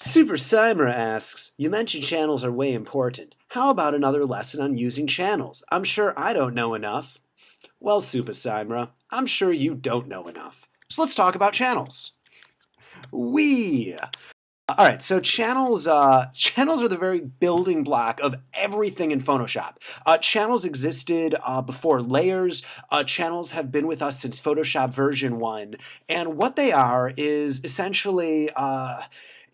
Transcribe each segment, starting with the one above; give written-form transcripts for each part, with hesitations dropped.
Super Cymer asks, you mentioned channels are way important. How about another lesson on using channels? I'm sure I don't know enough. Well, Super Cymer, I'm sure you don't know enough. So let's talk about channels. Wee! All right, so channels are the very building block of everything in Photoshop. Channels existed before layers. Channels have been with us since Photoshop version 1. And what they are is essentially,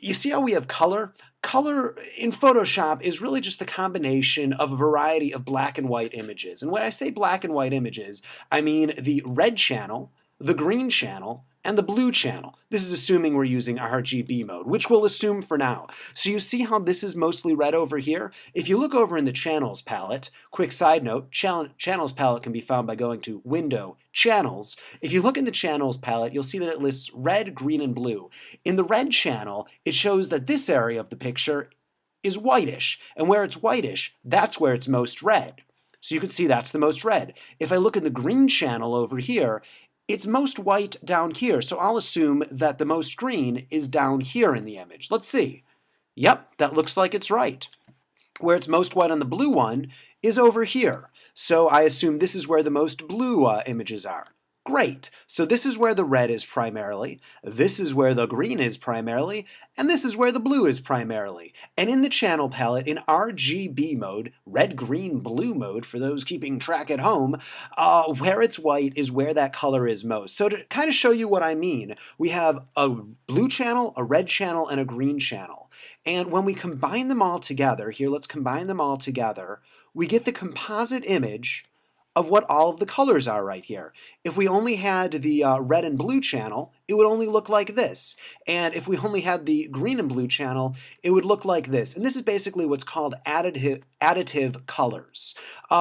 you see how we have color? Color in Photoshop is really just the combination of a variety of black and white images. And when I say black and white images, I mean the red channel, the green channel, and the blue channel. This is assuming we're using RGB mode, which we'll assume for now. So you see how this is mostly red over here? If you look over in the Channels palette, quick side note, Channels palette can be found by going to Window, Channels. If you look in the Channels palette, you'll see that it lists red, green, and blue. In the red channel, it shows that this area of the picture is whitish, and where it's whitish, that's where it's most red. So you can see that's the most red. If I look in the green channel over here, it's most white down here, so I'll assume that the most green is down here in the image. Let's see. Yep, that looks like it's right. Where it's most white on the blue one is over here, so I assume this is where the most blue images are. Great, so this is where the red is primarily, this is where the green is primarily, and this is where the blue is primarily. And in the channel palette, in RGB mode, red, green, blue mode, for those keeping track at home, where it's white is where that color is most. So to kind of show you what I mean, we have a blue channel, a red channel, and a green channel. And when we combine them all together, here let's combine them all together, we get the composite image of what all of the colors are right here. If we only had the red and blue channel, it would only look like this. And if we only had the green and blue channel, it would look like this. And this is basically what's called additive colors,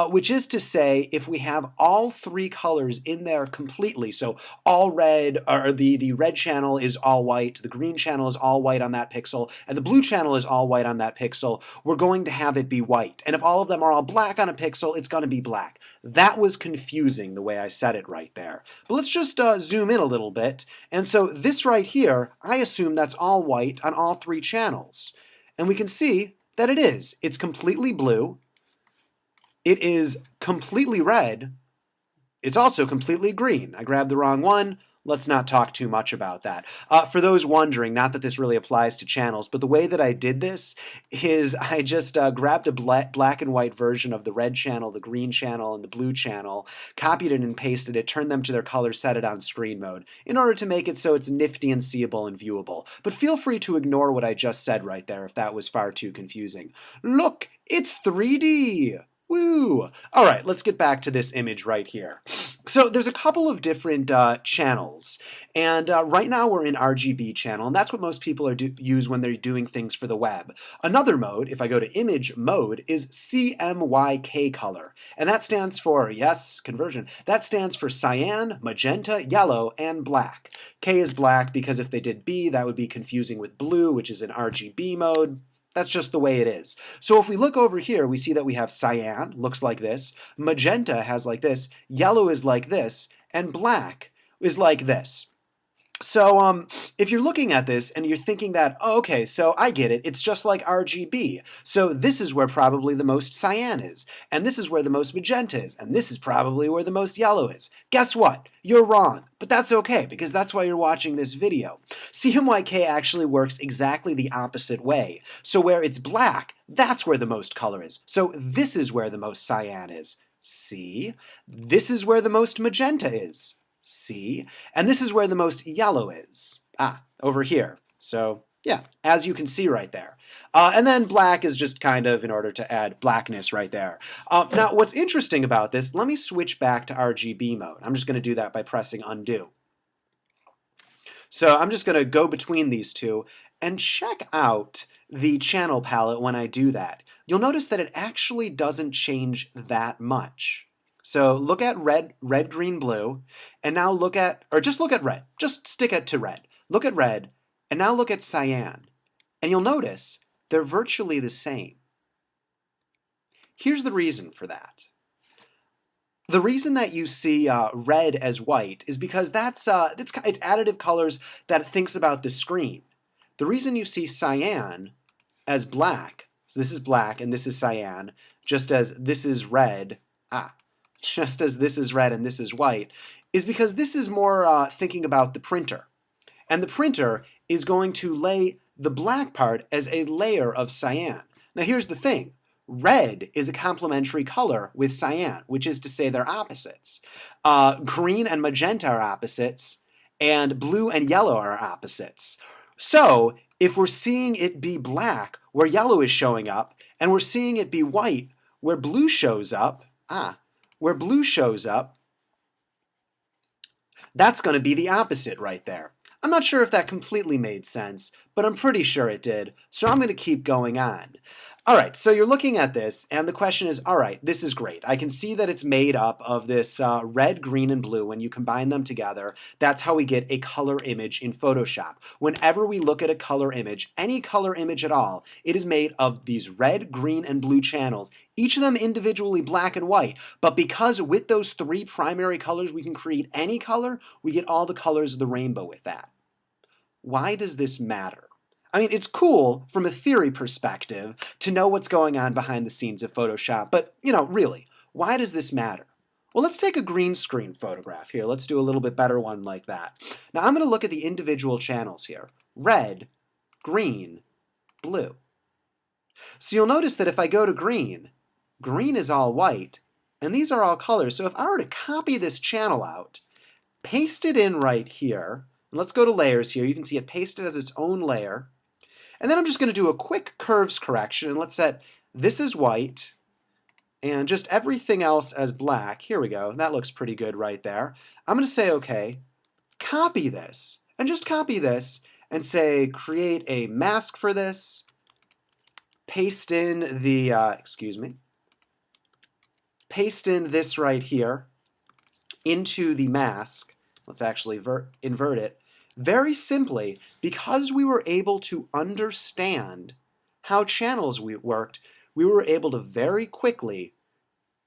which is to say if we have all three colors in there completely, so all red, or the red channel is all white, the green channel is all white on that pixel, and the blue channel is all white on that pixel, we're going to have it be white. And if all of them are all black on a pixel, it's going to be black. That was confusing the way I said it right there. But let's just zoom in a little bit. And so this right here, I assume that's all white on all three channels. And we can see that it is. It's completely blue. It is completely red. It's also completely green. I grabbed the wrong one. Let's not talk too much about that. For those wondering, not that this really applies to channels, but the way that I did this is I just grabbed a black and white version of the red channel, the green channel, and the blue channel, copied it and pasted it, turned them to their color, set it on screen mode, in order to make it so it's nifty and seeable and viewable. But feel free to ignore what I just said right there if that was far too confusing. Look, it's 3D! Woo! All right, let's get back to this image right here. So there's a couple of different channels, and right now we're in RGB channel, and that's what most people use when they're doing things for the web. Another mode, if I go to image mode, is CMYK color, and that stands for, yes, conversion, that stands for cyan, magenta, yellow, and black. K is black because if they did B, that would be confusing with blue, which is in RGB mode. That's just the way it is. So if we look over here, we see that we have cyan, looks like this, magenta has like this, yellow is like this, and black is like this. So if you're looking at this and you're thinking that, oh, okay, so I get it, it's just like RGB. So this is where probably the most cyan is, and this is where the most magenta is, and this is probably where the most yellow is. Guess what? You're wrong, but that's okay, because that's why you're watching this video. CMYK actually works exactly the opposite way. So where it's black, that's where the most color is. So this is where the most cyan is. See? This is where the most magenta is. See? And this is where the most yellow is. Over here. So, yeah, as you can see right there. And then black is just kind of in order to add blackness right there. Now, what's interesting about this, let me switch back to RGB mode. I'm just going to do that by pressing undo. So I'm just going to go between these two and check out the channel palette when I do that. You'll notice that it actually doesn't change that much. So look at red, green, blue, and now look at, or just look at red. Just stick it to red. Look at red, and now look at cyan. And you'll notice they're virtually the same. Here's the reason for that. The reason that you see red as white is because it's additive colors that it thinks about the screen. The reason you see cyan as black, so this is black and this is cyan, just as this is red, just as this is red and this is white, is because this is more thinking about the printer. And the printer is going to lay the black part as a layer of cyan. Now here's the thing. Red is a complementary color with cyan, which is to say they're opposites. Green and magenta are opposites, and blue and yellow are opposites. So if we're seeing it be black where yellow is showing up, and we're seeing it be white where blue shows up, where blue shows up, that's going to be the opposite right there. I'm not sure if that completely made sense, but I'm pretty sure it did, so I'm going to keep going on. All right, so you're looking at this, and the question is, all right, this is great. I can see that it's made up of this red, green, and blue. When you combine them together, that's how we get a color image in Photoshop. Whenever we look at a color image, any color image at all, it is made of these red, green, and blue channels, each of them individually black and white. But because with those three primary colors we can create any color, we get all the colors of the rainbow with that. Why does this matter? I mean, it's cool from a theory perspective to know what's going on behind the scenes of Photoshop, but, really, why does this matter? Well, let's take a green screen photograph here. Let's do a little bit better one like that. Now, I'm going to look at the individual channels here. Red, green, blue. So you'll notice that if I go to green, green is all white, and these are all colors. So if I were to copy this channel out, paste it in right here, and let's go to layers here. You can see it pasted as its own layer. And then I'm just going to do a quick curves correction, and let's set this as white and just everything else as black. Here we go. That looks pretty good right there. I'm going to say, okay, copy this, and just copy this and say create a mask for this, paste in the, paste in this right here into the mask. Let's actually invert it. Very simply, because we were able to understand how channels worked, we were able to very quickly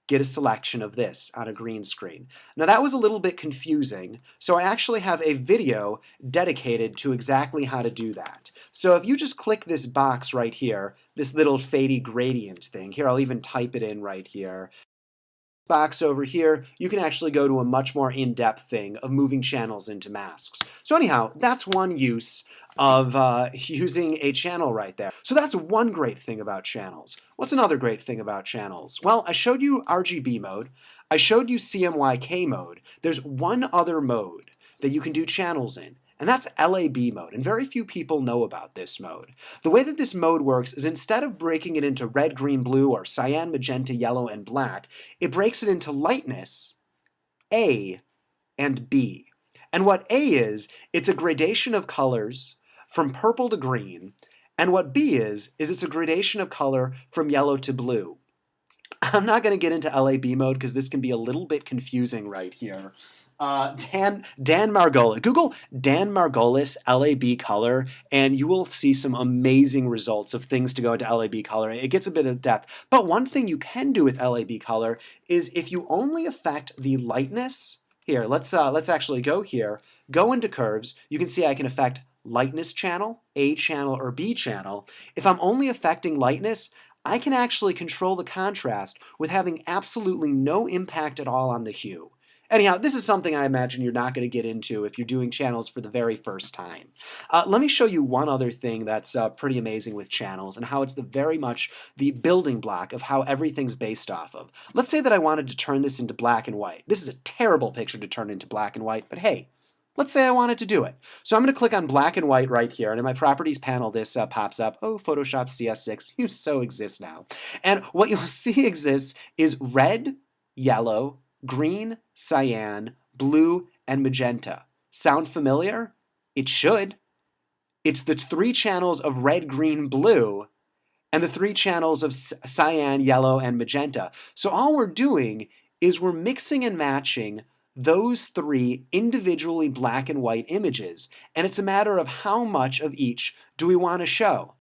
get a selection of this on a green screen. Now that was a little bit confusing, so I actually have a video dedicated to exactly how to do that. So if you just click this box right here, this little fadey gradient thing, here I'll even type it in right here, box over here, you can actually go to a much more in-depth thing of moving channels into masks. So anyhow, that's one use of using a channel right there. So that's one great thing about channels. What's another great thing about channels? Well, I showed you RGB mode. I showed you CMYK mode. There's one other mode that you can do channels in, and that's LAB mode, and very few people know about this mode. The way that this mode works is instead of breaking it into red, green, blue, or cyan, magenta, yellow, and black, it breaks it into lightness, A, and B. And what A is, it's a gradation of colors from purple to green, and what B is it's a gradation of color from yellow to blue. I'm not going to get into LAB mode because this can be a little bit confusing right here. Dan Margolis. Google Dan Margolis LAB color, and you will see some amazing results of things to go into LAB color. It gets a bit of depth. But one thing you can do with LAB color is if you only affect the lightness. Here, let's actually go here. Go into curves. You can see I can affect lightness channel, A channel, or B channel. If I'm only affecting lightness, I can actually control the contrast with having absolutely no impact at all on the hue. Anyhow, this is something I imagine you're not going to get into if you're doing channels for the very first time. Let me show you one other thing that's pretty amazing with channels and how it's very much the building block of how everything's based off of. Let's say that I wanted to turn this into black and white. This is a terrible picture to turn into black and white, but hey, let's say I wanted to do it. So I'm going to click on black and white right here, and in my properties panel this pops up. Oh, Photoshop CS6, you so exist now. And what you'll see exists is red, yellow, green, cyan, blue, and magenta. Sound familiar? It should. It's the three channels of red, green, blue, and the three channels of cyan, yellow, and magenta. So all we're doing is we're mixing and matching those three individually black and white images, and it's a matter of how much of each do we want to show.